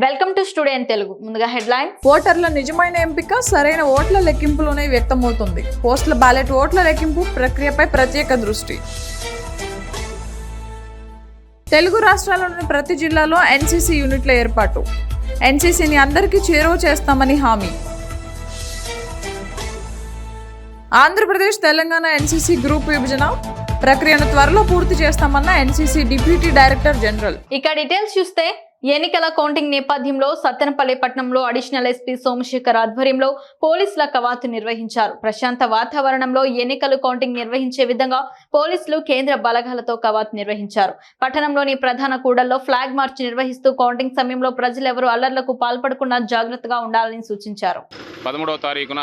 Welcome to studio Telugu. ముందుగా headline. ఓటర్ల నిజమైన ఎంపిక సరైన ఓట్ల లెక్కింపులోనే వ్యక్తమవుతుంది. పోస్టల్ బ్యాలెట్ ఓట్ల లెక్కింపు ప్రక్రియపై ప్రత్యేక దృష్టి. తెలుగు రాష్ట్రాల్లోని ప్రతి జిల్లాలో ఎన్సీసీ యూనిట్ల ఏర్పాటు. ఎన్సీసీని అందరికీ చేరువ చేస్తామని హామీ. ఆంధ్రప్రదేశ్ తెలంగాణ ఎన్సీసీ గ్రూప్ విభజన ప్రక్రియను త్వరలో పూర్తి చేస్తామన్న ఎన్సీసీ డిప్యూటీ డైరెక్టర్ జనరల్. ఇక డీటెయిల్స్ చూస్తే ఎన్నికల కౌంటింగ్ నేపథ్యంలో సత్తెనపల్లి పట్టణంలో అడిషనల్ ఎస్పీ సోమశేఖర్ ఆధ్వర్యంలో పోలీసుల కవాతు నిర్వహించారు. ప్రశాంత వాతావరణంలో ఎన్నికలు కౌంటింగ్ నిర్వహించే విధంగా పోలీసులు కేంద్ర బలగాలతో కవాతు నిర్వహించారు. పట్టణంలోని ప్రధాన కూడల్లో ఫ్లాగ్ మార్చ్ నిర్వహిస్తూ కౌంటింగ్ సమయంలో ప్రజలెవరూ అల్లర్లకు పాల్పడకుండా జాగ్రత్తగా ఉండాలని సూచించారు. 13వ తారీఖున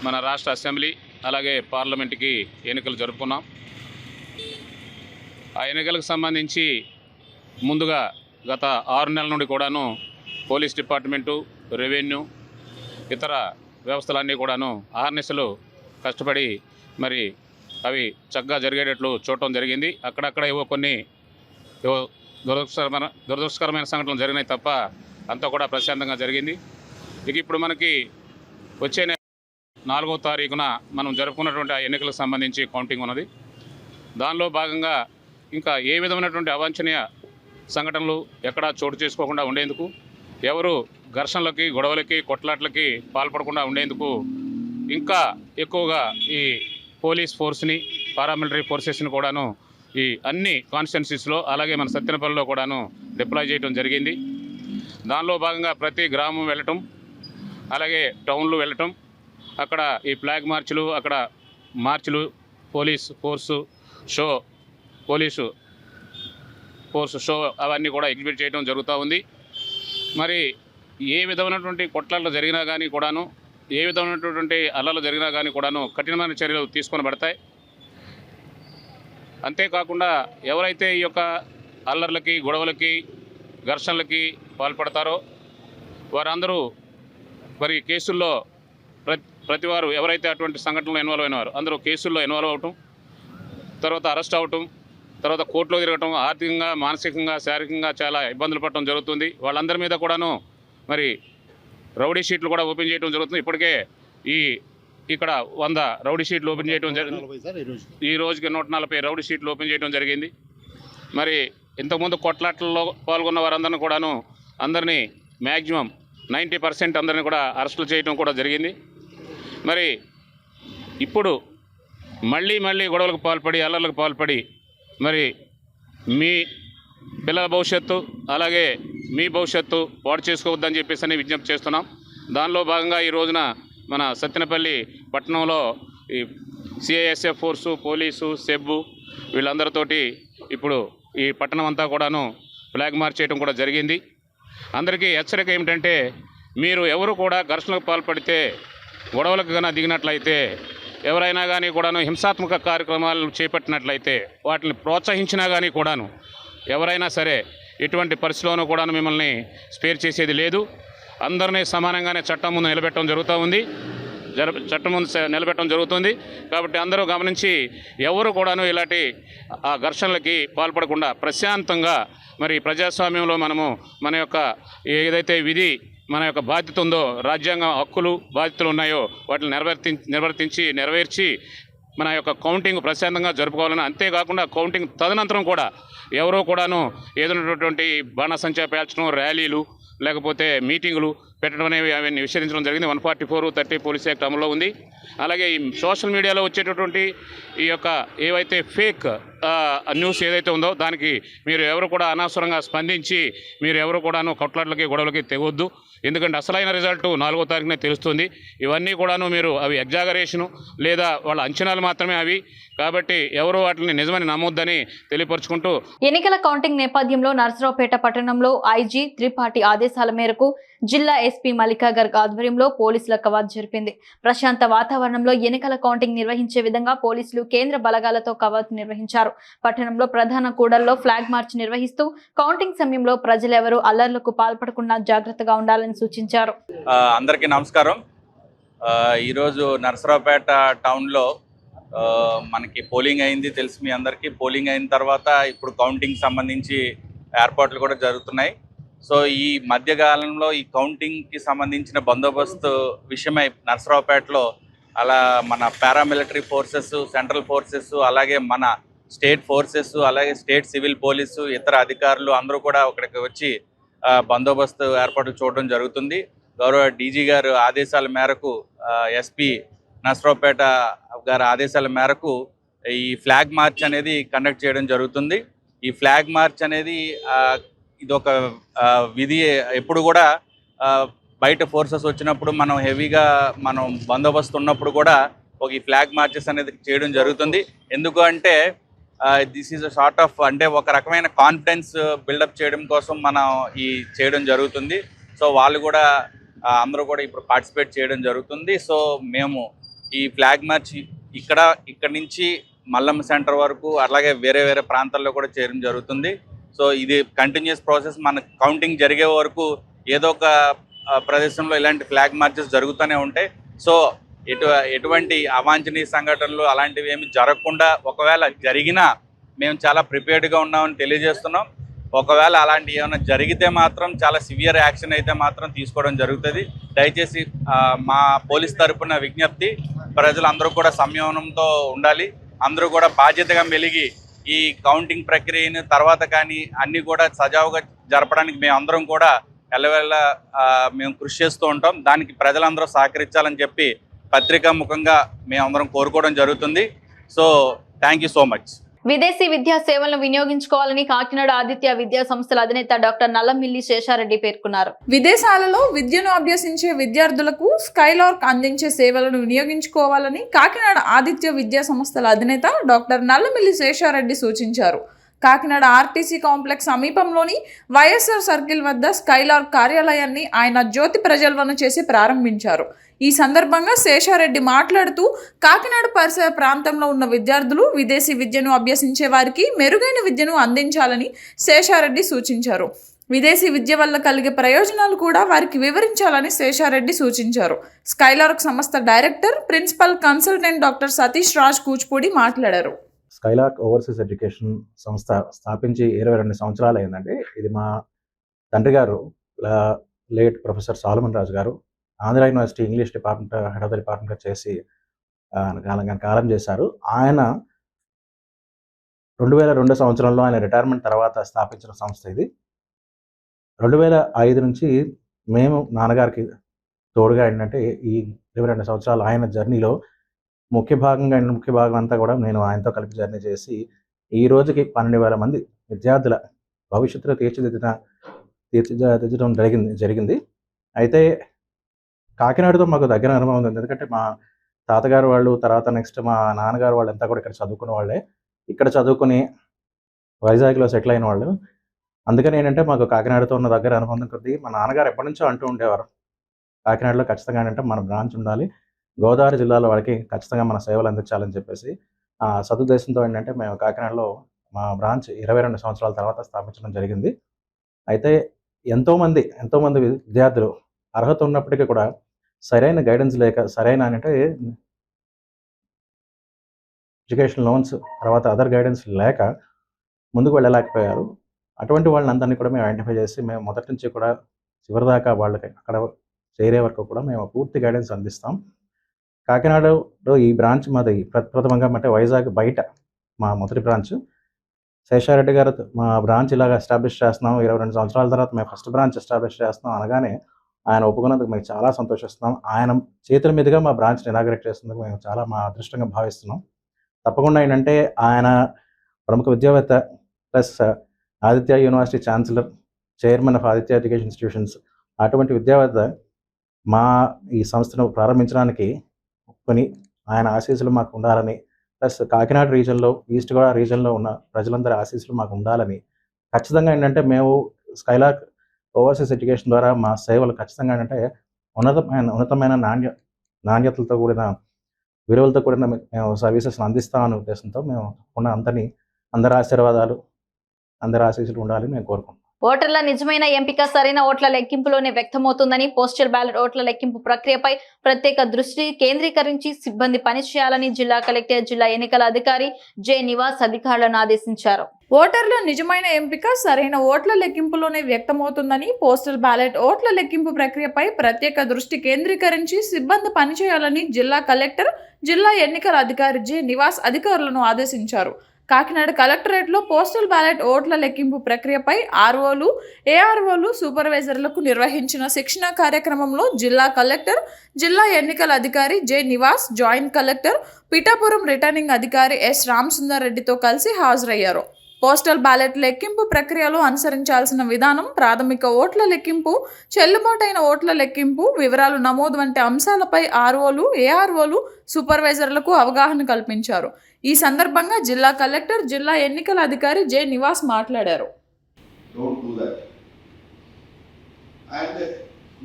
మన రాష్ట్ర అసెంబ్లీ అలాగే పార్లమెంట్కి ఎన్నికలు జరుపుకున్నాం. ఆ ఎన్నికలకు సంబంధించి ముందుగా గత 6 నెలల నుండి కూడాను పోలీస్ డిపార్ట్మెంటు, రెవెన్యూ, ఇతర వ్యవస్థలన్నీ కూడాను ఆర్నెస్లు కష్టపడి మరి అవి చక్కగా జరిగేటట్లు చూడటం జరిగింది. అక్కడక్కడ కొన్ని దురదృష్టకరమైన సంఘటనలు జరిగినాయి తప్ప అంతా కూడా ప్రశాంతంగా జరిగింది. ఇక ఇప్పుడు మనకి వచ్చే 4వ తారీఖున మనం జరుపుకున్నటువంటి ఆ ఎన్నికలకు సంబంధించి కౌంటింగ్ ఉన్నది. దానిలో భాగంగా ఇంకా ఏ విధమైనటువంటి అవాంఛనీయ సంఘటనలు ఎక్కడా చోటు చేసుకోకుండా ఉండేందుకు, ఎవరు ఘర్షణలకి, గొడవలకి, కొట్లాట్లకి పాల్పడకుండా ఉండేందుకు ఇంకా ఎక్కువగా ఈ పోలీస్ ఫోర్స్ని, పారామిలిటరీ ఫోర్సెస్ని కూడాను ఈ అన్ని కాన్స్టిట్యున్సీస్లో అలాగే మన సత్తెనపల్లిలో కూడాను డిప్లాయ్ చేయడం జరిగింది. దానిలో భాగంగా ప్రతి గ్రామం వెళ్ళటం, అలాగే టౌన్లు వెళ్ళటం, అక్కడ ఈ ఫ్లాగ్ మార్చులు, అక్కడ మార్చులు, పోలీసు ఫోర్సు షో అవన్నీ కూడా ఎగ్జిబిట్ చేయడం జరుగుతూ ఉంది. మరి ఏ విధమైనటువంటి కొట్లాట్లు జరిగినా కానీ కూడాను, ఏ విధమైనటువంటి అల్లర్లు జరిగినా కానీ కూడాను కఠినమైన చర్యలు తీసుకొనబడతాయి. అంతేకాకుండా ఎవరైతే ఈ యొక్క అల్లర్లకి, గొడవలకి, ఘర్షణలకి పాల్పడతారో వారందరూ మరి కేసుల్లో ప్రతివారు ఎవరైతే అటువంటి సంఘటనలో ఇన్వాల్వ్ అయినవారు అందరూ కేసుల్లో ఇన్వాల్వ్ అవటం, తర్వాత అరెస్ట్ అవటం, తర్వాత కోర్టులో తిరగటం, ఆర్థికంగా, మానసికంగా, శారీరకంగా చాలా ఇబ్బందులు పడటం జరుగుతుంది. వాళ్ళందరి మీద కూడాను మరి రౌడీ షీట్లు కూడా ఓపెన్ చేయడం జరుగుతుంది. ఇప్పటికే ఇక్కడ 100 రౌడీ షీట్లు ఓపెన్ చేయడం జరిగింది. ఈ రోజుకి 140 రౌడీ షీట్లు ఓపెన్ చేయడం జరిగింది. మరి ఇంతకుముందు కొట్లాట్లలో పాల్గొన్న వారందరినీ కూడాను అందరినీ మ్యాక్సిమం 90% అందరినీ కూడా అరెస్టులు చేయడం కూడా జరిగింది. మరి ఇప్పుడు మళ్ళీ గొడవలకు పాల్పడి, అల్లర్లకు పాల్పడి మరి మీ పిల్లల భవిష్యత్తు అలాగే మీ భవిష్యత్తు పాడు చేసుకోవద్దని చెప్పేసి విజ్ఞప్తి చేస్తున్నాం. దానిలో భాగంగా ఈ రోజున మన సత్తెనపల్లి పట్టణంలో ఈ సిఐఎస్ఎఫ్ ఫోర్సు, పోలీసు, సెబ్బు వీళ్ళందరితోటి ఇప్పుడు ఈ పట్టణం అంతా కూడాను ఫ్లాగ్ మార్చ్ చేయడం కూడా జరిగింది. అందరికీ హెచ్చరిక ఏమిటంటే, మీరు ఎవరు కూడా ఘర్షణలకు పాల్పడితే, గొడవలకు కన్నా దిగినట్లయితే, ఎవరైనా కానీ కూడాను హింసాత్మక కార్యక్రమాలు చేపట్టినట్లయితే, వాటిని ప్రోత్సహించినా కానీ కూడాను ఎవరైనా సరే ఎటువంటి పరిస్థితిలోనూ కూడాను మిమ్మల్ని స్పేర్ చేసేది లేదు. అందరినీ సమానంగానే చట్టం ముందు నిలబెట్టడం జరుగుతుంది. కాబట్టి అందరూ గమనించి ఎవరు కూడాను ఇలాంటి ఘర్షణలకి పాల్పడకుండా ప్రశాంతంగా మరి ప్రజాస్వామ్యంలో మనము మన యొక్క ఏదైతే విధి మన యొక్క బాధ్యత ఉందో, రాజ్యాంగ హక్కులు, బాధ్యతలు ఉన్నాయో వాటిని నెరవేర్చి మన యొక్క కౌంటింగ్ ప్రశాంతంగా జరుపుకోవాలని, అంతేకాకుండా కౌంటింగ్ తదనంతరం కూడా ఎవరో కూడాను ఏదైనటువంటి బాణసంచా పేల్చడం, ర్యాలీలు లేకపోతే మీటింగులు పెట్టడం అనేవి అవన్నీ నిషేధించడం జరిగింది. 144(30) పోలీస్ యాక్ట్ అమల్లో ఉంది. అలాగే ఈ సోషల్ మీడియాలో వచ్చేటటువంటి ఈ యొక్క ఏవైతే ఫేక్ న్యూస్ ఏదైతే ఉందో దానికి మీరు ఎవరు కూడా అనవసరంగా స్పందించి మీరు ఎవరు కూడాను కొట్లాట్లకి, గొడవలకి తెగొద్దు. ఎందుకంటే అసలైన రిజల్ట్ 4వ తారీఖునే తెలుస్తుంది. ఇవన్నీ కూడాను అవి ఎగ్జాగరేషను లేదా వాళ్ళ అంచనాలు మాత్రమే అవి. కాబట్టి ఎవరు వాటిని నిజమని నమ్మొద్దని తెలియపరుచుకుంటూ, ఎన్నికల కౌంటింగ్ నేపథ్యంలో నర్సరావుపేట పట్టణంలో ఐజీ త్రిపాఠి ఆదేశాల మేరకు జిల్లా ఎస్పీ మల్లికా గర్గ్ ఆధ్వర్యంలో పోలీసుల కవాతు జరిపింది. ప్రశాంత వాతావరణంలో ఎన్నికల కౌంటింగ్ నిర్వహించే విధంగా పోలీసులు కేంద్ర బలగాలతో కవాతు నిర్వహించారు. పట్టణంలో ప్రధాన కూడల్లో ఫ్లాగ్ మార్చ్ నిర్వహిస్తూ కౌంటింగ్ సమయంలో ప్రజలెవరూ అల్లర్లకు పాల్పడకుండా జాగ్రత్తగా ఉండాలని సూచించారు. అందరికీ నమస్కారం. ఈరోజు నర్సరావుపేట టౌన్లో మనకి పోలింగ్ అయింది, తెలుసు మీ అందరికీ. పోలింగ్ అయిన తర్వాత ఇప్పుడు కౌంటింగ్ సంబంధించి ఏర్పాట్లు కూడా జరుగుతున్నాయి. సో ఈ మధ్యకాలంలో ఈ కౌంటింగ్కి సంబంధించిన బందోబస్తు విషయమై నర్సరావుపేటలో అలా మన పారామిలిటరీ ఫోర్సెస్, సెంట్రల్ ఫోర్సెస్, అలాగే మన స్టేట్ ఫోర్సెస్, అలాగే స్టేట్ సివిల్ పోలీసు, ఇతర అధికారులు అందరూ కూడా అక్కడికి వచ్చి బందోబస్తు ఏర్పాట్లు చూడడం జరుగుతుంది. గౌరవ డీజీ గారు ఆదేశాల మేరకు, ఎస్పీ నర్సరావుపేట గారి ఆదేశాల మేరకు ఈ ఫ్లాగ్ మార్చ్ అనేది కండక్ట్ చేయడం జరుగుతుంది. ఈ ఫ్లాగ్ మార్చ్ అనేది ఇదొక విధి. ఎప్పుడు కూడా బయట ఫోర్సెస్ వచ్చినప్పుడు మనం హెవీగా మనం బందోబస్తు ఉన్నప్పుడు కూడా ఈ ఫ్లాగ్ మార్చెస్ అనేది చేయడం జరుగుతుంది. ఎందుకు అంటే this is a sort of, అంటే ఒక రకమైన కాన్ఫిడెన్స్ బిల్డప్ చేయడం కోసం మనం ఈ చేయడం జరుగుతుంది. సో వాళ్ళు కూడా అందరూ కూడా ఇప్పుడు పార్టిసిపేట్ చేయడం జరుగుతుంది. సో మేము ఈ ఫ్లాగ్ మార్చ్ ఇక్కడ నుంచి మల్లమ్మ సెంటర్ వరకు, అలాగే వేరే వేరే ప్రాంతాల్లో కూడా చేయడం జరుగుతుంది. సో ఇది కంటిన్యూస్ ప్రాసెస్. మన కౌంటింగ్ జరిగే వరకు ఏదో ఒక ప్రదేశంలో ఇలాంటి ఫ్లాగ్ మార్చెస్ జరుగుతూనే ఉంటాయి. సో ఎటువంటి అవాంఛనీయ సంఘటనలు అలాంటివి ఏమి జరగకుండా, ఒకవేళ జరిగినా మేము చాలా ప్రిపేర్డ్గా ఉన్నామని తెలియజేస్తున్నాం. ఒకవేళ అలాంటి ఏమైనా జరిగితే మాత్రం చాలా సివియర్ యాక్షన్ అయితే మాత్రం తీసుకోవడం జరుగుతుంది. దయచేసి మా పోలీస్ తరపున విజ్ఞప్తి, ప్రజలందరూ కూడా సంయమనంతో ఉండాలి. అందరూ కూడా బాధ్యతగా మెలిగి ఈ కౌంటింగ్ ప్రక్రియను తర్వాత కానీ అన్నీ కూడా సజావుగా జరపడానికి మేము అందరం కూడా ఎల్లవేళ మేము కృషి చేస్తూ ఉంటాం. దానికి ప్రజలందరూ సహకరించాలని చెప్పి పత్రికా ముఖంగా మేమందరం కోరుకోవడం జరుగుతుంది. So thank you so much. విదేశీ విద్యా సేవలను వినియోగించుకోవాలని కాకినాడ ఆదిత్య విద్యా సంస్థల అధినేత డాక్టర్ నల్లమిల్లి శేషారెడ్డి పేర్కొన్నారు. విదేశాలలో విద్యను అభ్యసించే విద్యార్థులకు స్కైలార్క్ అందించే సేవలను వినియోగించుకోవాలని కాకినాడ ఆదిత్య విద్యా సంస్థల అధినేత డాక్టర్ నల్లమిల్లి శేషారెడ్డి సూచించారు. కాకినాడ ఆర్టీసీ కాంప్లెక్స్ సమీపంలోని వైఎస్ఆర్ సర్కిల్ వద్ద స్కైలార్క్ కార్యాలయాన్ని ఆయన జ్యోతి ప్రజ్వలన చేసి ప్రారంభించారు. ఈ సందర్భంగా శేషారెడ్డి మాట్లాడుతూ కాకినాడ పరిసర ప్రాంతంలో ఉన్న విద్యార్థులు విదేశీ విద్యను అభ్యసించే వారికి మెరుగైన విద్యను అందించాలని శేషారెడ్డి సూచించారు. విదేశీ విద్య వల్ల కలిగే ప్రయోజనాలు కూడా వారికి వివరించాలని శేషారెడ్డి సూచించారు. స్కైలార్క్ సంస్థ director, principal consultant doctor Satish Raj Kuchipudi మాట్లాడారు. స్కైలార్క్ ఓవర్సీస్ ఎడ్యుకేషన్ సంస్థ స్థాపించి 22 సంవత్సరాలు అయిందండి. ఇది మా తండ్రి గారు లేట్ ప్రొఫెసర్ సాలమన్ రాజు గారు Andhra university English department head of the డిపార్ట్మెంట్గా చేసి కాలం చేశారు. ఆయన 2002 సంవత్సరంలో ఆయన రిటైర్మెంట్ తర్వాత స్థాపించిన సంస్థ ఇది. 2005 నుంచి మేము నాన్నగారికి తోడుగా ఏంటంటే ఈ 22 సంవత్సరాలు ఆయన జర్నీలో ముఖ్య భాగం అంతా కూడా నేను ఆయనతో కలిపి జర్నీ చేసి ఈ రోజుకి 12,000 మంది విద్యార్థుల భవిష్యత్తులో తీర్చిదిద్దడం జరిగింది. అయితే కాకినాడతో మాకు దగ్గర అనుభవం ఉంది. ఎందుకంటే మా తాతగారు వాళ్ళు, తర్వాత నెక్స్ట్ మా నాన్నగారు వాళ్ళు అంతా కూడా ఇక్కడ చదువుకున్న వాళ్ళే, ఇక్కడ చదువుకుని వైజాగ్లో సెటిల్ అయిన వాళ్ళు. అందుకని ఏంటంటే మాకు కాకినాడతో ఉన్న దగ్గర అనుబంధం కొద్దీ మా నాన్నగారు ఎప్పటి నుంచో అంటూ ఉండేవారు, కాకినాడలో ఖచ్చితంగా ఏంటంటే మన బ్రాంచ్ ఉండాలి, గోదావరి జిల్లాలో వాళ్ళకి ఖచ్చితంగా మన సేవలు అందించాలని చెప్పేసి సదుద్దేశంతో ఏంటంటే మేము కాకినాడలో మా బ్రాంచ్ 22 సంవత్సరాల తర్వాత స్థాపించడం జరిగింది. అయితే ఎంతోమంది విద్యార్థులు అర్హత ఉన్నప్పటికీ కూడా సరైన గైడెన్స్ లేక, సరైన అంటే ఎడ్యుకేషన్ లోన్స్, తర్వాత అదర్ గైడెన్స్ లేక ముందుకు వెళ్ళలేకపోయారు. అటువంటి వాళ్ళని అందరినీ కూడా మేము ఐడెంటిఫై చేసి మేము మొదటి నుంచి కూడా చివరిదాకా వాళ్ళకి అక్కడ చేరే వరకు కూడా మేము పూర్తి గైడెన్స్ అందిస్తాం. కాకినాడలో ఈ బ్రాంచ్ మాది ప్రథమంగా అంటే వైజాగ్ బయట మా మొదటి బ్రాంచ్. శేషారెడ్డి గారు మా బ్రాంచ్ ఇలాగ ఎస్టాబ్లిష్ చేస్తున్నాం, 22 సంవత్సరాల తర్వాత మేము ఫస్ట్ బ్రాంచ్ ఎస్టాబ్లిష్ చేస్తున్నాం అనగానే ఆయన ఒప్పుకున్నందుకు మేము చాలా సంతోషిస్తున్నాం. ఆయన చేతుల మీదుగా మా బ్రాంచ్ని ఇనాగ్రేట్ చేస్తున్నందుకు మేము చాలా మా అదృష్టంగా భావిస్తున్నాం. తప్పకుండా ఏంటంటే ఆయన ప్రముఖ విద్యావేత్త plus Aditya university chancellor, chairman of Aditya education institutions, అటువంటి విద్యావేత్త మా ఈ సంస్థను ప్రారంభించడానికి ఒప్పుకొని ఆయన ఆశీస్సులు మాకు ఉండాలని, ప్లస్ కాకినాడ రీజన్లో, ఈస్ట్ గోదావరి రీజన్లో ఉన్న ప్రజలందరి ఆశీస్సులు మాకు ఉండాలని, ఖచ్చితంగా ఏంటంటే మేము స్కైలార్క్ ఓవర్సీస్ ఎడ్యుకేషన్ ద్వారా మా సేవలు ఖచ్చితంగా ఏంటంటే ఉన్నతమైన నాణ్యతలతో కూడిన విలువలతో కూడిన మేము సర్వీసెస్ని అందిస్తామనే ఉద్దేశంతో మేము ఉన్న అందరి ఆశీర్వాదాలు, అందరి ఆశీస్సులు ఉండాలని మేము కోరుకుంటున్నాం. ఓటర్ల నిజమైన ఎంపిక సరైన ఓట్ల లెక్కింపులోనే వ్యక్తమవుతుందని, పోస్టల్ బ్యాలెట్ ఓట్ల లెక్కింపు ప్రక్రియపై ప్రత్యేక దృష్టి కేంద్రీకరించి సిబ్బంది పనిచేయాలని జిల్లా కలెక్టర్, జిల్లా ఎన్నికల అధికారి జె. నివాస్ అధికారులను ఆదేశించారు. ఓటర్ల నిజమైన ఎంపిక సరైన ఓట్ల లెక్కింపులోనే వ్యక్తమవుతుందని, పోస్టల్ బ్యాలెట్ ఓట్ల లెక్కింపు ప్రక్రియపై ప్రత్యేక దృష్టి కేంద్రీకరించి సిబ్బంది పనిచేయాలని జిల్లా కలెక్టర్, జిల్లా ఎన్నికల అధికారి జె. నివాస్ అధికారులను ఆదేశించారు. కాకినాడ కలెక్టరేట్లో పోస్టల్ బ్యాలెట్ ఓట్ల లెక్కింపు ప్రక్రియపై ఆర్ఓలు, ఏఆర్ఓలు, సూపర్వైజర్లకు నిర్వహించిన శిక్షణ కార్యక్రమంలో జిల్లా కలెక్టర్, జిల్లా ఎన్నికల అధికారి J. Nivas, joint collector, Pithapuram returning అధికారి ఎస్. రామసుందర్ రెడ్డితో కలిసి హాజరయ్యారు. పోస్టల్ బ్యాలెట్ లెక్కింపు ప్రక్రియలో అనుసరించాల్సిన విధానం, ప్రాథమిక ఓట్ల లెక్కింపు, చెల్లుబాటైన ఓట్ల లెక్కింపు, వివరాలు నమోదు వంటి అంశాలపై ఆర్ఓలు, ఏఆర్ఓలు, సూపర్వైజర్లకు అవగాహన కల్పించారు. ఈ సందర్భంగా జిల్లా కలెక్టర్, జిల్లా ఎన్నికల అధికారి జె. నివాస్ మాట్లాడారు.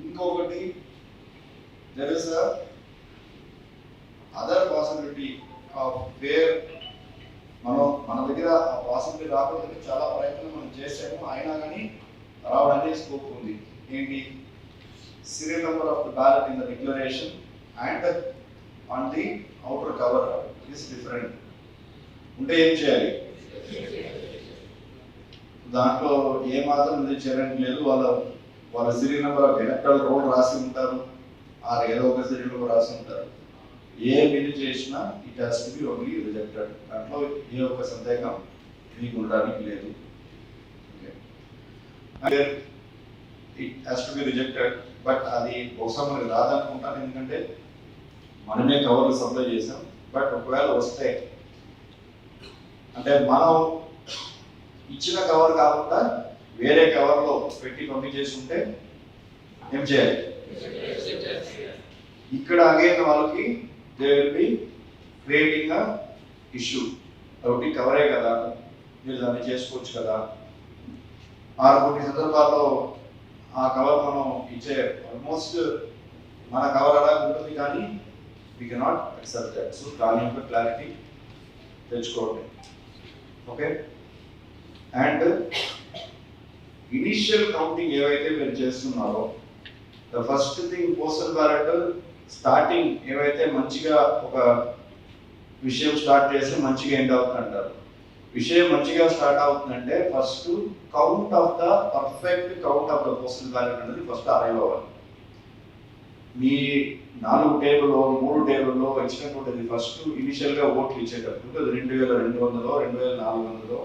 ఇంకొకటి, there is a other possibility of where మన దగ్గర పాసిబిలిటీ రాకపోతే చాలా ప్రయత్నం మనం చేసాము, అయినా కానీ రావడానికి స్కోప్ ఉంది. ఏంటి? Serial number of the ballot in the declaration and on the outer cover is different ఉంటే ఏం చేయాలి? దాంట్లో ఏమాత్రం ఇది చేయడానికి లేదు. వాళ్ళ serial number of electoral role రాసి ఉంటారు, ఏదో ఒక సీరియల్ నెంబర్ రాసి ఉంటారు. ఏ బిల్ చేసినా it has to be only rejected. దాంట్లో ఏ ఒక్క సందేహం మీకు ఉండడానికి లేదు. It has to be rejected. But అది బహుశా మనకి రాదనుకుంటాను, ఎందుకంటే మనమే కవర్లు సప్లై చేసాం. బట్ ఒకవేళ వస్తే అంటే మనం ఇచ్చిన కవర్ కాకుండా వేరే కవర్లో పెట్టి పంపించేసి ఉంటే ఏం చేయాలి? ఇక్కడ అగైన్ వాళ్ళకి they will be creating a issue. ఒకటి కవరే కదా, మీరు దాన్ని చేసుకోవచ్చు కదా. కొన్ని సందర్భాల్లో ఆ కవర్ మనం ఇచ్చే ఆల్మోస్ట్ మన కవర్ అలా ఉంటుంది, కానీ we cannot accept that. So దాని యొక్క క్లారిటీ తెచ్చుకోండి. ఓకే. అండ్ ఇనిషియల్ కౌంటింగ్ ఏవైతే మీరు చేస్తున్నారో, the first thing postal ballot starting ఏవైతే మంచిగా ఒక విషయం స్టార్ట్ చేసి మంచిగా ఎండ్ అవుతుందంటారు. విషయం మంచిగా స్టార్ట్ అవుతుందంటే first count of the perfect count of the postal ballot అనేది ఫస్ట్ అరైవ్ అవ్వాలి. మీ 4 టేబుల్లో 3 టేబుల్లో ఇచ్చినటువంటిది ఫస్ట్ ఇనిషియల్గా ఓట్లు ఇచ్చేటప్పుడు అది 2200 2400.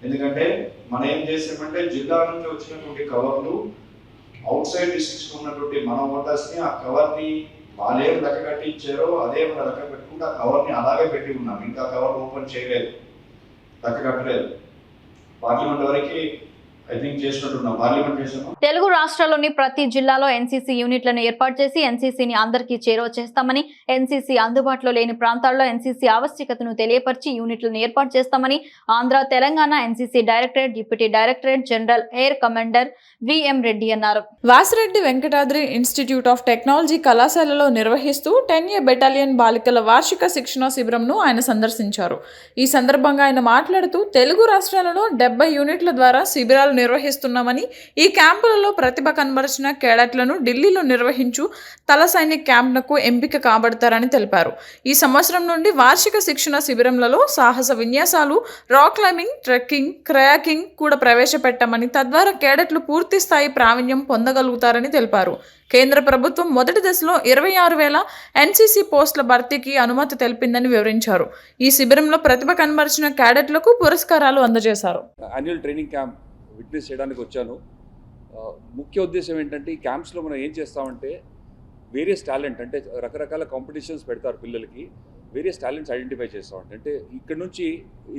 ఎందుకంటే మనం ఏం చేసామంటే జిల్లా నుంచి వచ్చినటువంటి కవర్లు అవుట్ సైడ్ డిస్ట్రిక్ట్స్ ఉన్నటువంటి మన ఓటర్స్ని ఆ కవర్ని వాళ్ళేం లెక్క కట్టి ఇచ్చారో అదే మన లెక్క పెట్టుకుంటే ఆ కవర్ని అలాగే పెట్టి ఉన్నాం. ఇంకా కవర్ ఓపెన్ చేయలేదు, లెక్క కట్టలేదు. పార్లమెంట్ వరకు ఐ థింక్ చేసినట్టున్నాం. పార్లమెంట్ చేసాము. తెలుగు రాష్ట్రాల్లోని ప్రతి జిల్లాలో ఎన్సీసీ యూనిట్లను ఏర్పాటు చేసి ఎన్సీసీని అందరికీ చేరువ చేస్తామని, ఎన్సీసీ అందుబాటులో లేని ప్రాంతాల్లో ఎన్సీసీ ఆవశ్యకతను తెలియపరిచి యూనిట్లను ఏర్పాటు చేస్తామని Andhra, Telangana NCC directorate, deputy directorate general air commander VM Reddy అన్నారు. Vasireddy Venkatadri institute of technology కళాశాలలో నిర్వహిస్తూ 10A బెటాలియన్ బాలికల వార్షిక శిక్షణ శిబిరంను ఆయన సందర్శించారు. ఈ సందర్భంగా ఆయన మాట్లాడుతూ తెలుగు రాష్ట్రాలలో 70 యూనిట్ల ద్వారా శిబిరాలు నిర్వహిస్తున్నామని, ఈ క్యాంపులలో ప్రతిభ కనబరిచిన కేడట్లను ఢిల్లీలో నిర్వహించు తల సైనిక్ క్యాంప్నకు ఎంపిక కాబడతారని తెలిపారు. ఈ సంవత్సరం నుండి వార్షిక శిక్షణ శిబిరంలలో సాహస విన్యాసాలు, రాక్ క్లైంబింగ్, ట్రెక్కింగ్, కయాకింగ్ కూడా ప్రవేశపెట్టామని, తద్వారా కేడట్లు పూర్తి స్థాయి ప్రావీణ్యం పొందగలుగుతారని తెలిపారు. కేంద్ర ప్రభుత్వం మొదటి దశలో 26,000 ఎన్సీసీ పోస్టుల భర్తీకి అనుమతి తెలిపిందని వివరించారు. ఈ శిబిరంలో ప్రతిభ కనబరిచిన కేడట్లకు పురస్కారాలు అందజేశారు. యాన్యువల్ ట్రైనింగ్ క్యాంప్ విట్నెస్ చేయడానికి వచ్చాను. ముఖ్య ఉద్దేశం ఏంటంటే, ఈ క్యాంప్స్లో మనం ఏం చేస్తామంటే వేరియస్ టాలెంట్, అంటే రకరకాల కాంపిటీషన్స్ పెడతారు పిల్లలకి, వేరియస్ టాలెంట్స్ ఐడెంటిఫై చేస్తామంటే. అంటే ఇక్కడ నుంచి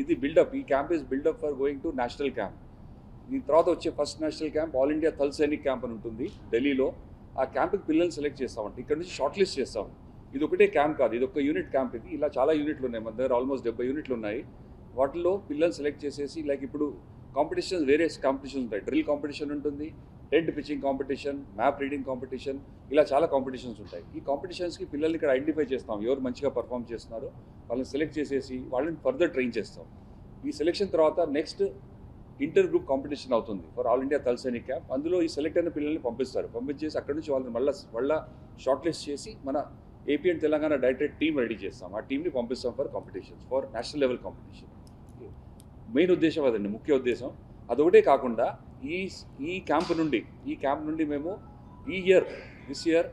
ఇది బిల్డప్, ఈ camp is buildup for going to national camp. దీని తర్వాత వచ్చే first national camp all India Thal Sainik camp అని ఉంటుంది ఢిల్లీలో. ఆ క్యాంప్కి పిల్లల్ని సెలెక్ట్ చేస్తామంటే ఇక్కడ నుంచి షార్ట్ లిస్ట్ చేస్తాం. ఇది ఒకటే క్యాంప్ కాదు, ఇది ఒక యూనిట్ క్యాంప్. ఇది ఇలా చాలా యూనిట్లు ఉన్నాయి, మన దగ్గర ఆల్మోస్ట్ 70 యూనిట్లు ఉన్నాయి. వాటిలో పిల్లల్ని సెలెక్ట్ చేసేసి, లైక్ ఇప్పుడు కాంపిటీషన్స్, వేరియస్ కాంపిటీషన్స్ ఉంటాయి. డ్రిల్ కాంపిటీషన్ ఉంటుంది, tent pitching competition, map reading competition, ఇలా చాలా కాంపిటీషన్స్ ఉంటాయి. ఈ కాంపిటీషన్స్కి పిల్లల్ని ఇక్కడ ఐడెంటిఫై చేస్తాం, ఎవరు మంచిగా పర్ఫామ్ చేస్తున్నారో వాళ్ళని సెలెక్ట్ చేసేసి వాళ్ళని ఫర్దర్ ట్రైన్ చేస్తాం. ఈ సెలెక్షన్ తర్వాత నెక్స్ట్ ఇంటర్ గ్రూప్ కాంపిటీషన్ అవుతుంది for all India Thal Sainik camp. అందులో ఈ సెలెక్ట్ అయిన పిల్లల్ని పంపించేసి అక్కడి నుంచి వాళ్ళని మళ్ళీ షార్ట్ లిస్ట్ చేసి మన AP and Telangana directorate team ready చేస్తాం. ఆ టీంని పంపిస్తాం for competitions, for national level competition. Main ఉద్దేశం అదండి, ముఖ్య ఉద్దేశం. అదొకటే కాకుండా ఈ క్యాంప్ నుండి మేము this year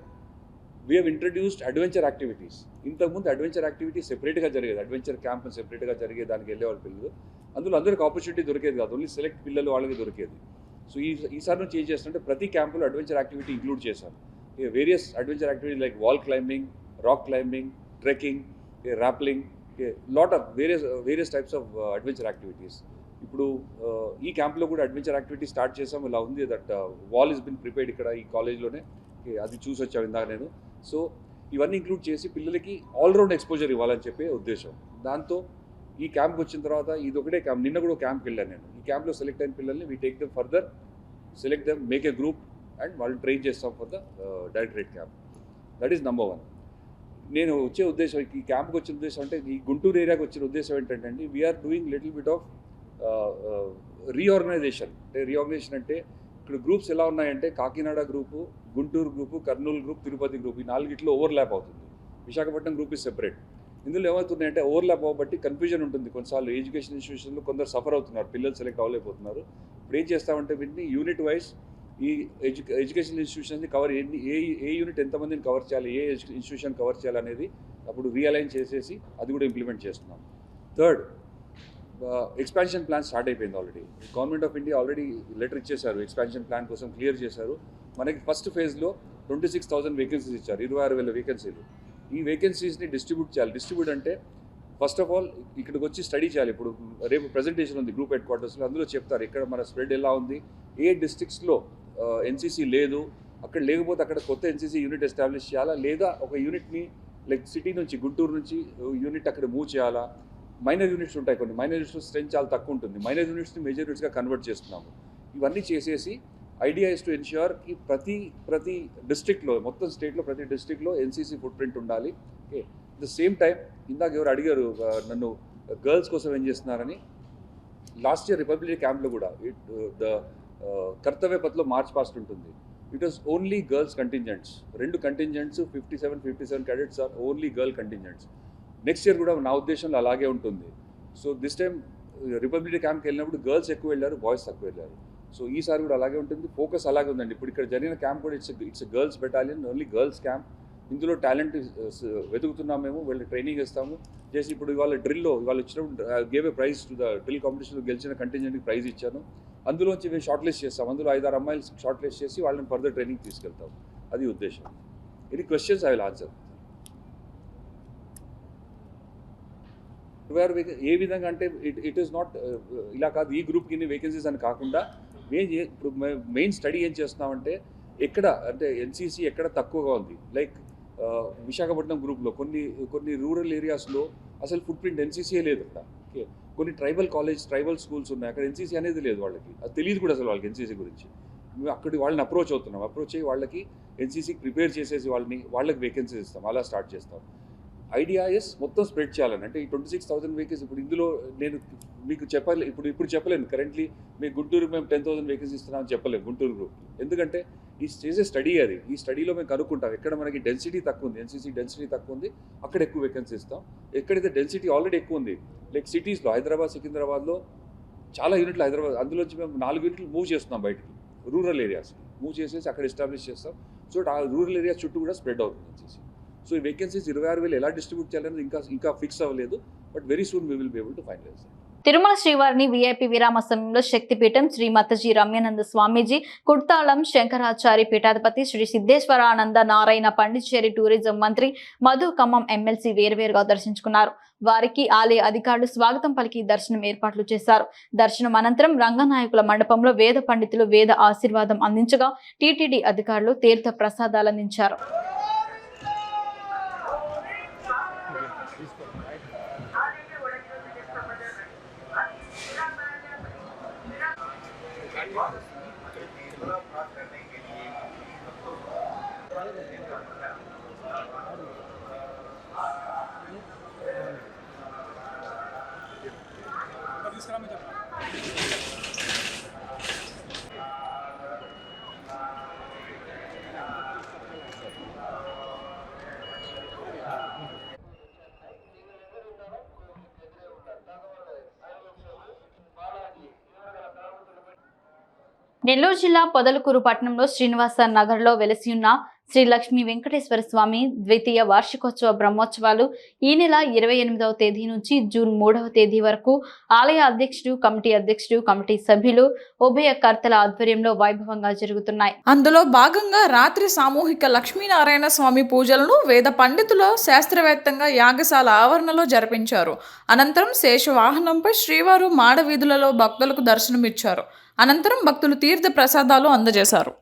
we have introduced adventure activities. ఇంతకుముందు అడ్వెంచర్ యాక్టివిటీస్ సెపరేట్గా జరిగేది, అడ్వెంచర్ క్యాంప్ సెపరేట్గా జరిగేది, దానికి వెళ్ళేవాళ్ళు పిల్లలు. అందులో అందరికి ఆపర్చునిటీ దొరికేది కాదు, ఓన్లీ సెలెక్ట్ పిల్లలు వాళ్ళకి దొరికేది. సో ఈసారి నుంచి ఏం చేస్తుంటే ప్రతి క్యాంపులో అడ్వెంచర్ యాక్టివిటీ ఇంక్లూడ్ చేశాను. Various adventure activity like wall climbing, rock climbing, trekking, rappelling, lot of various types of adventure activities. ఇప్పుడు ఈ క్యాంప్లో కూడా అడ్వెంచర్ యాక్టివిటీ స్టార్ట్ చేసాం. ఇలా ఉంది that wall is been prepared ఇక్కడ ఈ కాలేజ్లోనే, అది చూసి వచ్చాము ఇందాక నేను. సో ఇవన్నీ ఇంక్లూడ్ చేసి పిల్లలకి ఆల్రౌండ్ ఎక్స్పోజర్ ఇవ్వాలని చెప్పే ఉద్దేశం. దాంతో ఈ క్యాంప్కి వచ్చిన తర్వాత ఇది ఒకటే క్యాంప్, నిన్న కూడా క్యాంప్కి వెళ్ళాను నేను. ఈ క్యాంప్లో సెలెక్ట్ అయిన పిల్లల్ని we take them further, select them, make a group and వాళ్ళు ట్రైన్ చేస్తాం for the directorate camp. That is number 1. నేను వచ్చే ఉద్దేశం, ఈ క్యాంప్కి వచ్చిన ఉద్దేశం అంటే, ఈ గుంటూరు ఏరియాకి వచ్చిన ఉద్దేశం ఏంటంటే అండి, we are doing little bit of reorganisation. అంటే ఇక్కడ గ్రూప్స్ ఎలా ఉన్నాయంటే Kakinada group, Guntur group, Kurnool group, Tirupati group, ఈ 4 ఓవర్లాప్ అవుతుంది. Visakhapatnam group is separate. ఇందులో ఏమవుతున్నాయంటే ఓవర్లాప్ అవ్వబట్టి కన్ఫ్యూజన్ ఉంటుంది. కొన్నిసార్లు ఎడ్యుకేషన్ ఇన్స్టిట్యూషన్లో కొందరు సఫర్ అవుతున్నారు, పిల్లలు సెలెక్ట్ అవ్వలేకపోతున్నారు. ఇప్పుడు ఏం చేస్తామంటే వీటిని యూనిట్ వైజ్ ఈ ఎడ్యుకేషన్ ఇన్స్టిట్యూషన్ని కవర్, ఏ యూనిట్ ఎంతమందిని కవర్ చేయాలి, ఏ ఇన్స్టిట్యూషన్ కవర్ చేయాలి అనేది అప్పుడు రియలైన్ చేసేసి అది కూడా ఇంప్లిమెంట్ చేస్తున్నాం. థర్డ్, ఎక్స్పాన్షన్ ప్లాన్ స్టార్ట్ అయిపోయింది already. Government of India already letter ఇచ్చేశారు, ఎక్స్పాన్షన్ ప్లాన్ కోసం క్లియర్ చేశారు. మనకి ఫస్ట్ ఫేజ్లో 26,000 వేకెన్సీస్ ఇచ్చారు, 26,000 వేకెన్సీలు. ఈ వేకెన్సీస్ని డిస్ట్రిబ్యూట్ చేయాలి. డిస్ట్రిబ్యూట్ అంటే ఫస్ట్ ఆఫ్ ఆల్ ఇక్కడికి వచ్చి స్టడీ చేయాలి. ఇప్పుడు రేపు ప్రజెంటేషన్ ఉంది గ్రూప్ హెడ్ క్వార్టర్స్లో, అందులో చెప్తారు ఇక్కడ మన స్ప్రెడ్ ఎలా ఉంది, ఏ డిస్ట్రిక్ట్స్లో ఎన్సీసీ లేదు, అక్కడ లేకపోతే అక్కడ కొత్త ఎన్సీసీ యూనిట్ ఎస్టాబ్లిష్ చేయాలా, లేదా ఒక యూనిట్ని లైక్ సిటీ నుంచి, గుంటూరు నుంచి యూనిట్ అక్కడ మూవ్ చేయాలా. మైనర్ యూనిట్స్ ఉంటాయి, కొన్ని మైనర్ యూనిట్స్ స్ట్రెంత్ చాలా తక్కువ ఉంటుంది, మైనర్ యూనిట్స్ని మేజర్ యూనిట్స్గా కన్వర్ట్ చేస్తున్నాము. ఇవన్నీ చేసేసి ఐడియా ఇస్ టు ఎన్ష్యూర్ కి ప్రతి డిస్ట్రిక్ట్లో, మొత్తం స్టేట్లో ప్రతి డిస్ట్రిక్ట్లో ఎన్సీసీ ఫుట్ ప్రింట్ ఉండాలి. Okay, at the same time ఇందాక ఎవరు అడిగారు నన్ను గర్ల్స్ కోసం ఏం చేస్తున్నారని. లాస్ట్ ఇయర్ రిపబ్లిక్ క్యాంప్లో కూడా కర్తవ్య పథ్లో మార్చ్ పాస్ట్ ఉంటుంది. It was only girls contingents, 2 contingents, 57 cadets are only girl contingents. Next year కూడా నా ఉద్దేశంలో అలాగే ఉంటుంది. సో దిస్ టైం రిపబ్లిక్ క్యాంప్కి వెళ్ళినప్పుడు గర్ల్స్ ఎక్కువ వెళ్ళారు, బాయ్స్ తక్కువ వెళ్ళారు. సో ఈసారి కూడా అలాగే ఉంటుంది, ఫోకస్ అలాగే ఉందండి. ఇప్పుడు ఇక్కడ జరిగిన క్యాంప్ కూడా it's girls battalion, only girls camp. ఇందులో టాలెంట్ వెతుకుతున్నాం మేము, వీళ్ళు ట్రైనింగ్ ఇస్తాము చేసి. ఇప్పుడు ఇవాళ డ్రిల్లో ఇవాళ ఇచ్చినప్పుడు gave a prize to the drill కాంపిటీషన్లో గెలిచిన కంటింజెంట్కి ప్రైజ్ ఇచ్చాను. అందులోంచి మేము షార్ట్ లిస్ట్ చేస్తాం, అందులో 5-6 అమ్మాయిలు షార్ట్ లిస్ట్ చేసి వాళ్ళని ఫర్దర్ ట్రైనింగ్ తీసుకెళ్తాం. అది ఉద్దేశం. Any questions I will answer. ఏ విధంగా అంటే ఇట్ ఈస్ నాట్ ఇలా కాదు, ఈ గ్రూప్కి ఇన్ని వేకెన్సీస్ అని కాకుండా ఇప్పుడు మెయిన్ స్టడీ ఏం చేస్తున్నామంటే ఎక్కడ అంటే ఎన్సీసీ ఎక్కడ తక్కువగా ఉంది. లైక్ విశాఖపట్నం గ్రూప్లో కొన్ని రూరల్ ఏరియాస్లో అసలు ఫుట్ ప్రింట్ ఎన్సీసీ లేదు అక్కడ. ఓకే, కొన్ని ట్రైబల్ స్కూల్స్ ఉన్నాయి, అక్కడ ఎన్సీసీ అనేది లేదు, వాళ్ళకి అది తెలియదు కూడా అసలు వాళ్ళకి ఎన్సీసీ గురించి. మేము అక్కడికి వాళ్ళని అప్రోచ్ అయ్యి వాళ్ళకి ఎన్సీసీకి ప్రిపేర్ చేసేసి వాళ్ళకి వేకెన్సీస్ ఇస్తాం, అలా స్టార్ట్ చేస్తాం. ఐడియా ఇస్ మొత్తం స్ప్రెడ్ చేయాలని. అంటే ఈ 26,000 వేకెన్సీ ఇప్పుడు ఇందులో నేను మీకు ఇప్పుడు చెప్పలేను. కరెంట్లీ మీకు గుంటూరు మేము 10,000 వేకెన్సీ ఇస్తున్నామని చెప్పలేము గుంటూరు గ్రూప్, ఎందుకంటే ఈ చేసే స్టడీ అది. ఈ స్టడీలో మేము కనుక్కుంటాం ఎక్కడ మనకి డెన్సిటీ తక్కువ ఉంది, ఎన్సీసీ డెన్సిటీ తక్కువ ఉంది, అక్కడ ఎక్కువ వేకెన్సీ ఇస్తాం. ఎక్కడైతే డెన్సిటీ ఆల్రెడీ ఎక్కువ ఉంది, లైక్ సిటీస్లో హైదరాబాద్, సికింద్రాబాద్లో చాలా యూనిట్లు, హైదరాబాద్ అందులోంచి మేము 4 యూనిట్లు మూవ్ చేస్తున్నాం బయటికి, రూరల్ ఏరియాస్ మూవ్ చేసేసి అక్కడ ఎస్టాబ్లిష్ చేస్తాం. సో ఆ రూరల్ ఏరియాస్ చుట్టూ కూడా స్ప్రెడ్ అవుతుంది ఎన్సీసీ. సో ఈ వేకెన్సీస్ 26,000 ఎలా డిస్ట్రిబ్యూట్ చేయాలనేది ఇంకా ఫిక్స్ అవ్వలేదు, but very soon we will be able to finalise. Tirumala శ్రీవారిని వీఐపీ విరామ సమయంలో శక్తిపీఠం శ్రీ మతజీ రమ్యానంద స్వామీజీ, కుర్తాళం శంకరాచారి పీఠాధిపతి శ్రీ సిద్ధేశ్వరానంద నారాయణ పండిచ్చేరి టూరిజం మంత్రి మధు, ఖమ్మం ఎమ్మెల్సీ వేరువేరుగా దర్శించుకున్నారు. వారికి ఆలయ అధికారులు స్వాగతం పలికి దర్శనం ఏర్పాట్లు చేశారు. దర్శనం అనంతరం రంగనాయకుల మండపంలో వేద పండితులు వేద ఆశీర్వాదం అందించగా టీటీడీ అధికారులు తీర్థ ప్రసాదాలు అందించారు. నెల్లూరు జిల్లా పొదలకూరు పట్టణంలో శ్రీనివాస నగర్లో వెలసి ఉన్న శ్రీ లక్ష్మీ వెంకటేశ్వర స్వామి ద్వితీయ వార్షికోత్సవ బ్రహ్మోత్సవాలు ఈ నెల 28వ తేదీ నుంచి జూన్ 3వ తేదీ వరకు ఆలయ అధ్యక్షుడు, కమిటీ సభ్యులు, ఉభయకర్తల ఆధ్వర్యంలో వైభవంగా జరుగుతున్నాయి. అందులో భాగంగా రాత్రి సామూహిక లక్ష్మీనారాయణ స్వామి పూజలను వేద పండితులు శాస్త్రవేత్తంగా యాగశాల ఆవరణలో జరిపించారు. అనంతరం శేషవాహనంపై శ్రీవారు మాడవీధులలో భక్తులకు దర్శనమిచ్చారు. అనంతరం భక్తులు తీర్థ ప్రసాదాలు అందజేశారు.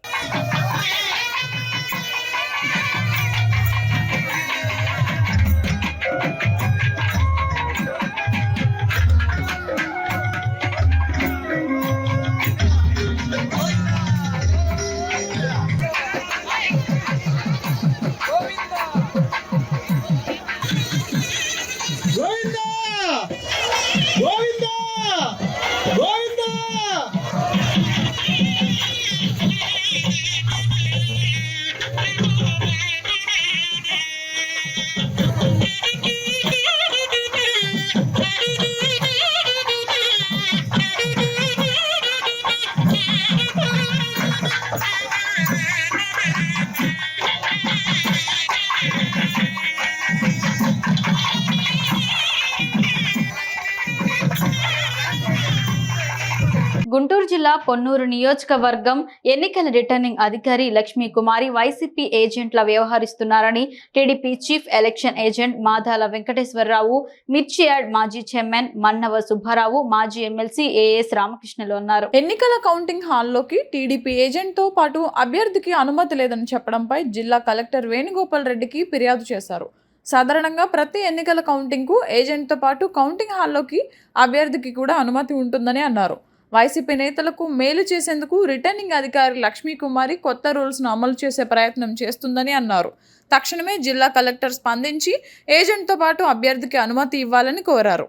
గుంటూరు జిల్లా పొన్నూరు నియోజకవర్గం ఎన్నికల రిటర్నింగ్ అధికారి లక్ష్మీ కుమారి వైసీపీ ఏజెంట్ల వ్యవహరిస్తున్నారని TDP chief election agent Madala Venkateswararao, మిర్చియాడ్ మాజీ చైర్మన్ మన్నవ సుబ్బారావు, మాజీ ఎమ్మెల్సీ ఏఎస్ రామకృష్ణలు అన్నారు. ఎన్నికల కౌంటింగ్ హాల్లోకి టీడీపీ ఏజెంట్ తో పాటు అభ్యర్థికి అనుమతి లేదని చెప్పడంపై జిల్లా కలెక్టర్ వేణుగోపాల్ రెడ్డికి ఫిర్యాదు చేశారు. సాధారణంగా ప్రతి ఎన్నికల కౌంటింగ్కు ఏజెంట్తో పాటు కౌంటింగ్ హాల్లోకి అభ్యర్థికి కూడా అనుమతి ఉంటుందని అన్నారు. వైసీపీ నేతలకు మేలు చేసేందుకు రిటర్నింగ్ అధికారి లక్ష్మీ కుమారి కొత్త రూల్స్ను అమలు చేసే ప్రయత్నం చేస్తుందని అన్నారు. తక్షణమే జిల్లా కలెక్టర్ స్పందించి ఏజెంట్తో పాటు అభ్యర్థికి అనుమతి ఇవ్వాలని కోరారు.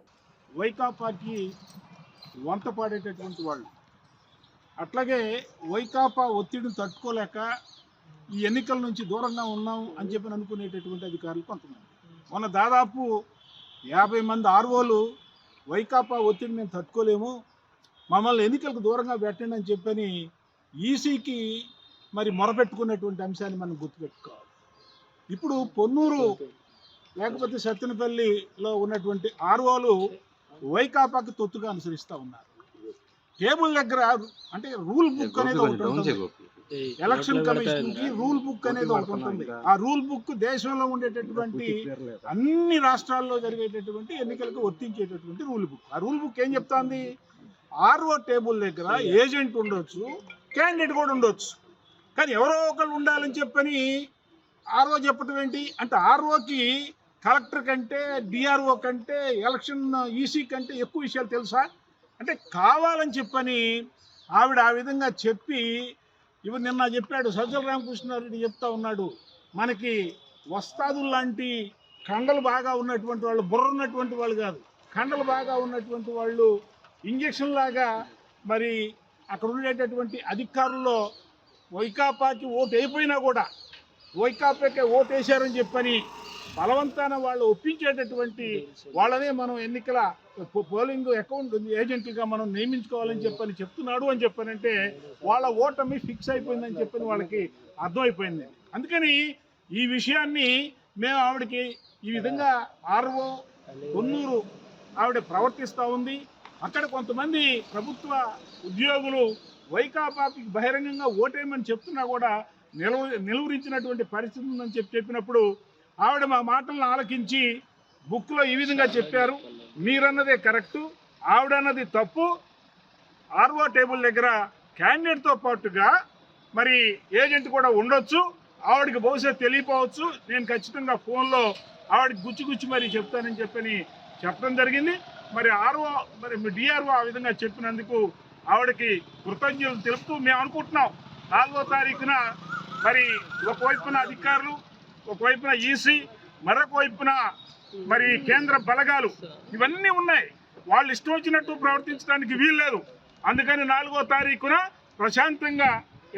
వైకాపాకి వంత పాడేటటువంటి వాళ్ళు, అట్లాగే వైకాపా ఒత్తిడిని తట్టుకోలేక ఈ ఎన్నికల నుంచి దూరంగా ఉన్నాం అని చెప్పి అనుకునేటటువంటి అధికారులు కొంతమంది. మొన్న దాదాపు 50 మంది ఆర్ఓలు వైకాపా ఒత్తిడి మేము తట్టుకోలేము, మమ్మల్ని ఎన్నికలకు దూరంగా పెట్టండి అని చెప్పని ఈసీకి మరి మొరపెట్టుకున్నటువంటి అంశాన్ని మనం గుర్తుపెట్టుకోవాలి. ఇప్పుడు పొన్నూరు లేకపోతే సత్తెనపల్లిలో ఉన్నటువంటి ఆర్ఓలు వైకాపాకి తొత్తుగా అనుసరిస్తూ ఉన్నారు. టేబుల్ దగ్గర అంటే రూల్ బుక్ అనేది ఒకటి ఉంటుంది, ఎలక్షన్ కమిషన్కి రూల్ బుక్ అనేది ఒకటి ఉంటుంది. ఆ రూల్ బుక్ దేశంలో ఉండేటటువంటి అన్ని రాష్ట్రాల్లో జరిగేటటువంటి ఎన్నికలకు వర్తించేటటువంటి రూల్ బుక్. ఆ రూల్ బుక్ ఏం చెప్తాంది? ఆర్ఓ టేబుల్ దగ్గర ఏజెంట్ ఉండొచ్చు, క్యాండిడేట్ కూడా ఉండొచ్చు, కానీ ఎవరో ఒకళ్ళు ఉండాలని చెప్పని ఆర్ఓ చెప్పడం ఏంటి అంటే ఆర్ఓకి కలెక్టర్ కంటే, డిఆర్ఓ కంటే, ఎలక్షన్ ఈసీ కంటే ఎక్కువ విషయాలు తెలుసా అంటే కావాలని చెప్పని ఆవిడ ఆ విధంగా చెప్పి ఇవి నిన్న చెప్పాడు సజ్జల రామకృష్ణారెడ్డి చెప్తా ఉన్నాడు, మనకి వస్తాదులు లాంటి కండలు బాగా ఉన్నటువంటి వాళ్ళు, బుర్ర ఉన్నటువంటి వాళ్ళు కాదు, కండలు బాగా ఉన్నటువంటి వాళ్ళు ఇంజక్షన్ లాగా మరి అక్కడ ఉండేటటువంటి అధికారుల్లో వైకాపాకి ఓటు అయిపోయినా కూడా వైకాపాకే ఓటు వేశారని చెప్పని బలవంతాన వాళ్ళు ఒప్పించేటటువంటి వాళ్ళనే మనం ఎన్నికల పోలింగ్ అకౌంట్ ఏజెంట్లుగా మనం నియమించుకోవాలని చెప్పని చెప్తున్నాడు అని చెప్పనంటే వాళ్ళ ఓటమి ఫిక్స్ అయిపోయిందని చెప్పని వాళ్ళకి అర్థమైపోయింది. అందుకని ఈ విషయాన్ని మేము ఆవిడకి ఈ విధంగా ఆర్ఓ పొన్నూరు ఆవిడ ప్రవర్తిస్తూ ఉంది. అక్కడ కొంతమంది ప్రభుత్వ ఉద్యోగులు వైకాపాకి బహిరంగంగా ఓటేయమని చెప్తున్నా కూడా నిలువరించినటువంటి పరిస్థితి ఉందని చెప్పినప్పుడు ఆవిడ మా మాటలను ఆలకించి బుక్లో ఈ విధంగా చెప్పారు, మీరన్నదే కరెక్టు, ఆవిడన్నది తప్పు, ఆర్ఓ టేబుల్ దగ్గర క్యాండిడేట్తో పాటుగా మరి ఏజెంట్ కూడా ఉండొచ్చు, ఆవిడకి బహుశా తెలియపోవచ్చు, నేను ఖచ్చితంగా ఫోన్లో ఆవిడకి గుచ్చి మరి చెప్తానని చెప్పడం జరిగింది. మరి ఆర్ఓ మరి డిఆర్ఓ ఆ విధంగా చెప్పినందుకు ఆవిడకి కృతజ్ఞతలు తెలుపుతూ మేము అనుకుంటున్నాం 4వ తారీఖున మరి ఒకవైపున అధికారులు, ఒకవైపున ఈసీ, మరొక వైపున మరి కేంద్ర బలగాలు ఇవన్నీ ఉన్నాయి, వాళ్ళు ఇష్టం వచ్చినట్టు ప్రవర్తించడానికి వీల్లేదు. అందుకని 4వ తారీఖున ప్రశాంతంగా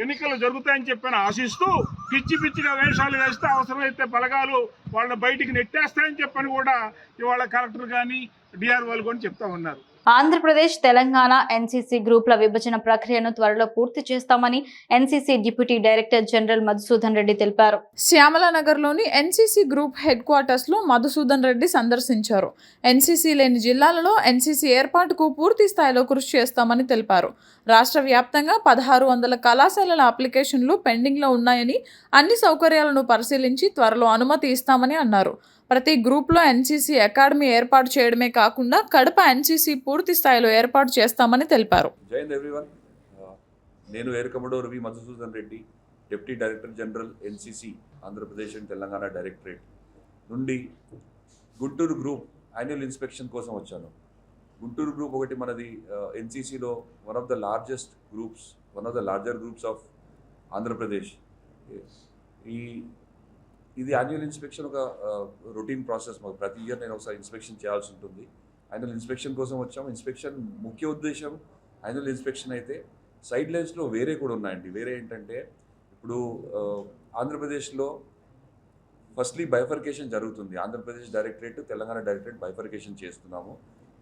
ఎన్నికలు జరుగుతాయని చెప్పని ఆశిస్తూ పిచ్చిగా వేషాలు వేస్తే అవసరమైతే బలగాలు వాళ్ళని బయటికి నెట్టేస్తాయని చెప్పని కూడా ఇవాళ కలెక్టర్ కానీ డిఆర్ఓలు కూడా చెప్తా ఉన్నారు. ఆంధ్రప్రదేశ్, తెలంగాణ ఎన్సీసీ గ్రూపుల విభజన ప్రక్రియను త్వరలో పూర్తి చేస్తామని NCC deputy director general Madhusudan Reddy తెలిపారు. శ్యామలానగర్లోని ఎన్సీసీ గ్రూప్ హెడ్ క్వార్టర్స్లో మధుసూదన్ రెడ్డి సందర్శించారు. ఎన్సీసీ లేని జిల్లాలలో ఎన్సీసీ ఏర్పాటుకు పూర్తి స్థాయిలో కృషి చేస్తామని తెలిపారు. రాష్ట్ర వ్యాప్తంగా 1600 కళాశాలల అప్లికేషన్లు పెండింగ్లో ఉన్నాయని, అన్ని సౌకర్యాలను పరిశీలించి త్వరలో అనుమతి ఇస్తామని అన్నారు. ప్రతి గ్రూప్లో ఎన్సీసీ అకాడమీ ఏర్పాటు చేయడమే కాకుండా కడప ఎన్సీసీ పూర్తి స్థాయిలో ఏర్పాటు చేస్తామని తెలిపారు. జై హింద్ ఎవ్రీవన్. నేను ఏరకమడోరు V Madhusudan Reddy, deputy director general NCC Andhra Pradesh and Telangana directorate నుండి గుంటూరు గ్రూప్ యాన్యువల్ ఇన్స్పెక్షన్ కోసం వచ్చాను. గుంటూరు గ్రూప్ ఒకటి మనది ఎన్సీసీలో one of the larger groups of Andhra Pradesh. ఇది యాన్యువల్ ఇన్స్పెక్షన్ ఒక రొటీన్ ప్రాసెస్. మాకు ప్రతి ఇయర్ నేను ఒకసారి ఇన్స్పెక్షన్ చేయాల్సి ఉంటుంది. యాన్యువల్ ఇన్స్పెక్షన్ కోసం వచ్చాము. ఇన్స్పెక్షన్ ముఖ్య ఉద్దేశం యాన్యువల్ ఇన్స్పెక్షన్ అయితే సైడ్ లైన్స్లో వేరే కూడా ఉన్నాయండి. వేరే ఏంటంటే ఇప్పుడు ఆంధ్రప్రదేశ్లో ఫస్ట్లీ బైఫర్కేషన్ జరుగుతుంది. Andhra Pradesh directorate, Telangana directorate bifurcation చేస్తున్నాము.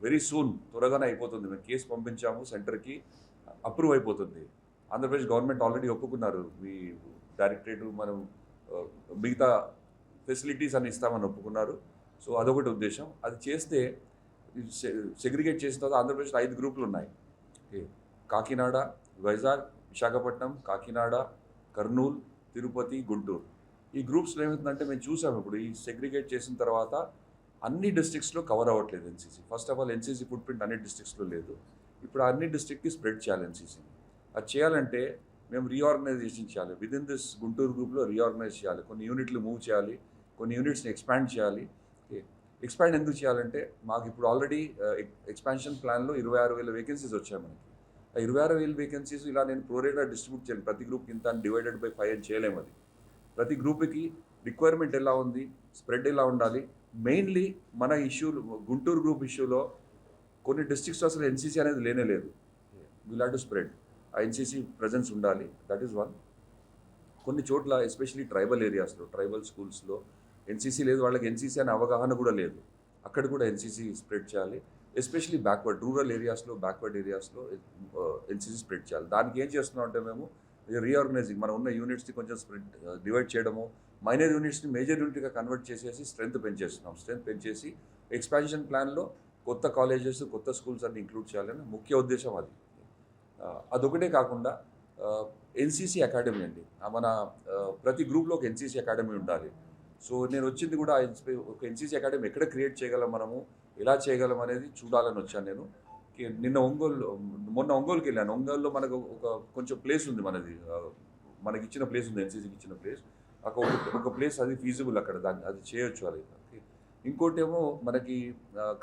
వెరీ సూన్, త్వరగానే అయిపోతుంది. మేము కేసు పంపించాము, సెంటర్కి అప్రూవ్ అయిపోతుంది. ఆంధ్రప్రదేశ్ గవర్నమెంట్ ఆల్రెడీ ఒప్పుకున్నారు. ఈ డైరెక్టరేట్ మనం మిగతా ఫెసిలిటీస్ అని ఇస్తామని ఒప్పుకున్నారు. సో అదొకటి ఉద్దేశం. అది చేస్తే సెగ్రిగేట్ చేసిన తర్వాత ఆంధ్రప్రదేశ్లో 5 గ్రూపులు ఉన్నాయి. కాకినాడ, వైజాగ్, విశాఖపట్నం, కాకినాడ, కర్నూలు, తిరుపతి, గుంటూరు. ఈ గ్రూప్స్లో ఏమవుతుందంటే మేము చూసాము ఇప్పుడు ఈ సెగ్రిగేట్ చేసిన తర్వాత అన్ని డిస్ట్రిక్ట్స్లో కవర్ అవ్వట్లేదు NCC. First of all NCC foot print అన్ని డిస్ట్రిక్ట్స్లో లేదు. ఇప్పుడు అన్ని డిస్ట్రిక్ట్కి స్ప్రెడ్ చేయాలి ఎన్సీసీని. అది చేయాలంటే మేము రీఆర్గనైజేషన్ చేయాలి. విదిన్ దిస్ గుంటూరు గ్రూప్లో రీఆర్గనైజ్ చేయాలి. కొన్ని యూనిట్లు మూవ్ చేయాలి, కొన్ని యూనిట్స్ని ఎక్స్పాండ్ చేయాలి. ఎక్స్పాండ్ ఎందుకు చేయాలంటే మాకు ఇప్పుడు ఆల్రెడీ ఎక్స్పాన్షన్ ప్లాన్లో 26,000 వేకెన్సీస్ వచ్చాయి మనకి. ఆ 26,000 వేకెన్సీస్ ఇలా నేను ప్రోరేట్గా డిస్ట్రిబ్యూట్ చేయాలి. ప్రతి గ్రూప్కి ఇంత డివైడెడ్ బై 5 అని చేయలేము. అది ప్రతి గ్రూప్కి రిక్వైర్మెంట్ ఎలా ఉంది, స్ప్రెడ్ ఎలా ఉండాలి. మెయిన్లీ మన ఇష్యూలు గుంటూరు గ్రూప్ ఇష్యూలో కొన్ని డిస్ట్రిక్ట్స్ అసలు ఎన్సీసీ అనేది లేనే లేదు. Will have to spread. ఆ ఎన్సీసీ ప్రజెన్స్ ఉండాలి. That is one. కొన్ని చోట్ల ఎస్పెషలీ ట్రైబల్ ఏరియాస్లో, ట్రైబల్ స్కూల్స్లో ఎన్సీసీ లేదు. వాళ్ళకి ఎన్సీసీ అనే అవగాహన కూడా లేదు. అక్కడ కూడా ఎన్సీసీ స్ప్రెడ్ చేయాలి. ఎస్పెషలీ రూరల్ ఏరియాస్లో, బ్యాక్వర్డ్ ఏరియాస్లో ఎన్సీసీ స్ప్రెడ్ చేయాలి. దానికి ఏం చేస్తున్నాం అంటే మేము రీఆర్గనైజింగ్, మన ఉన్న యూనిట్స్ని కొంచెం డివైడ్ చేయడము, మైనర్ యూనిట్స్ని మేజర్ యూనిట్గా కన్వర్ట్ చేసేసి స్ట్రెంత్ పెంచేసి ఎక్స్పాన్షన్ ప్లాన్లో కొత్త కాలేజెస్, కొత్త స్కూల్స్ అన్ని ఇంక్లూడ్ చేయాలని ముఖ్య ఉద్దేశం అది. అదొకటే కాకుండా ఎన్సీసీ అకాడమీ అండి. మన ప్రతి గ్రూప్లో ఒక ఎన్సీసీ అకాడమీ ఉండాలి. సో నేను వచ్చింది కూడా ఒక ఎన్సీసీ అకాడమీ ఎక్కడ క్రియేట్ చేయగలం, మనము ఎలా చేయగలం అనేది చూడాలని వచ్చాను నేను. మొన్న ఒంగోలుకి వెళ్ళాను. ఒంగోలులో మనకు కొంచెం ప్లేస్ ఉంది, మనకి ఇచ్చిన ప్లేస్ ఉంది, ఎన్సీసీకి ఇచ్చిన ప్లేస్. ఒక ప్లేస్ అది ఫీజిబుల్, అక్కడ అది చేయొచ్చు. అది ఇంకోటి ఏమో మనకి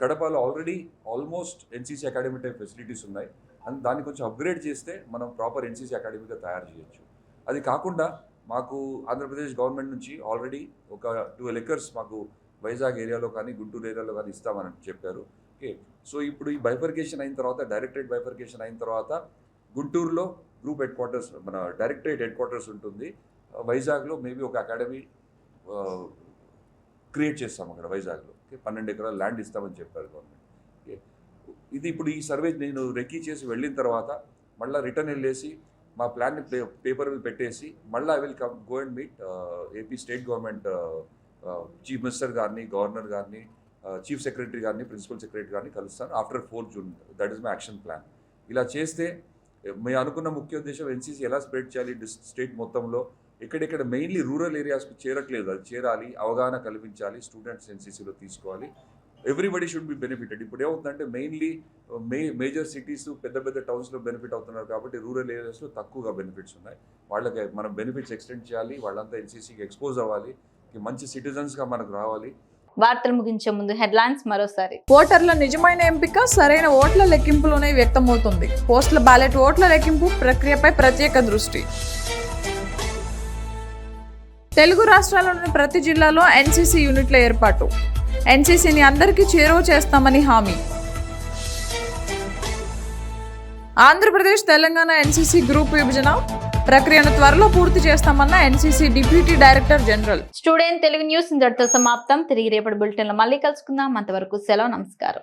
కడపలో already almost NCC academy type facilities ఉన్నాయి. అండ్ దాన్ని కొంచెం అప్గ్రేడ్ చేస్తే మనం ప్రాపర్ ఎన్సీసీ అకాడమీగా తయారు చేయొచ్చు. అది కాకుండా మాకు ఆంధ్రప్రదేశ్ గవర్నమెంట్ నుంచి ఆల్రెడీ ఒక 12 acres మాకు వైజాగ్ ఏరియాలో కానీ గుంటూరు ఏరియాలో కానీ ఇస్తామని చెప్పారు. ఓకే, సో ఇప్పుడు ఈ బైఫర్కేషన్ అయిన తర్వాత, డైరెక్టరేట్ బైఫర్కేషన్ అయిన తర్వాత గుంటూరులో గ్రూప్ హెడ్ క్వార్టర్స్, మన డైరెక్టరేట్ హెడ్ క్వార్టర్స్ ఉంటుంది. వైజాగ్లో మేబీ ఒక అకాడమీ క్రియేట్ చేస్తాం అక్కడ వైజాగ్లో. ఓకే, 12 acres ల్యాండ్ ఇస్తామని చెప్పారు గవర్నమెంట్. ఓకే, ఇది ఇప్పుడు ఈ సర్వే నేను రెక్కీ చేసి వెళ్ళిన తర్వాత మళ్ళీ రిటర్న్ వెళ్ళేసి మా ప్లాన్ని పేపర్ మీద పెట్టేసి మళ్ళీ I will go and meet AP state government chief minister గారిని, గవర్నర్ గారిని, చీఫ్ సెక్రటరీ గారిని, ప్రిన్సిపల్ సెక్రటరీ గారిని కలుస్తాను after 4 June. That is my action plan. ఇలా చేస్తే మేము అనుకున్న ముఖ్య ఉద్దేశం ఎన్సీసీ ఎలా స్ప్రెడ్ చేయాలి స్టేట్ మొత్తంలో, ఎక్కడెక్కడ మెయిన్లీ రూరల్ ఏరియాస్కి చేరట్లేదు, అది చేరాలి, అవగాహన కల్పించాలి, స్టూడెంట్స్ ఎన్సీసీలో తీసుకోవాలి. Everybody should be benefited. ఇప్పుడు ఏమవుతుందంటే మెయిన్లీ మేజర్ సిటీస్, పెద్ద పెద్ద టౌన్స్లో బెనిఫిట్ అవుతున్నారు కాబట్టి రూరల్ ఏరియాస్లో తక్కువగా బెనిఫిట్స్ ఉన్నాయి. వాళ్ళకి మనం బెనిఫిట్స్ ఎక్స్టెండ్ చేయాలి, వాళ్ళంతా ఎన్సీసీకి ఎక్స్పోజ్ అవ్వాలి, మంచి సిటిజన్స్గా మనకు రావాలి. వార్తలు ముగించే ముందు హెడ్లైన్స్ మరోసారి. ఓటర్ల నిజమైన ఎంపిక సరైన ఓట్ల లెక్కింపులోనే వ్యక్తమవుతుంది. పోస్టల్ బ్యాలెట్ ఓట్ల లెక్కింపు ప్రక్రియపై ప్రత్యేక దృష్టి. తెలుగు రాష్ట్రాల్లోని ప్రతి జిల్లాలో ఎన్సీసీ యూనిట్ల ఏర్పాటు. ఎన్సీసీని అందరికీ చేరువ చేస్తామని హామీ. ఆంధ్రప్రదేశ్, తెలంగాణ ఎన్సీసీ గ్రూప్ విభజన ప్రక్రియను త్వరలో పూర్తి చేస్తామన్న NCC deputy director general. Student Telugu news ఇంతటితో సమాప్తం. తిరిగి రేపటి బులెటిన్లో మళ్ళీ కలుసుకుందాం. అంతవరకు సెలవు, నమస్కారం.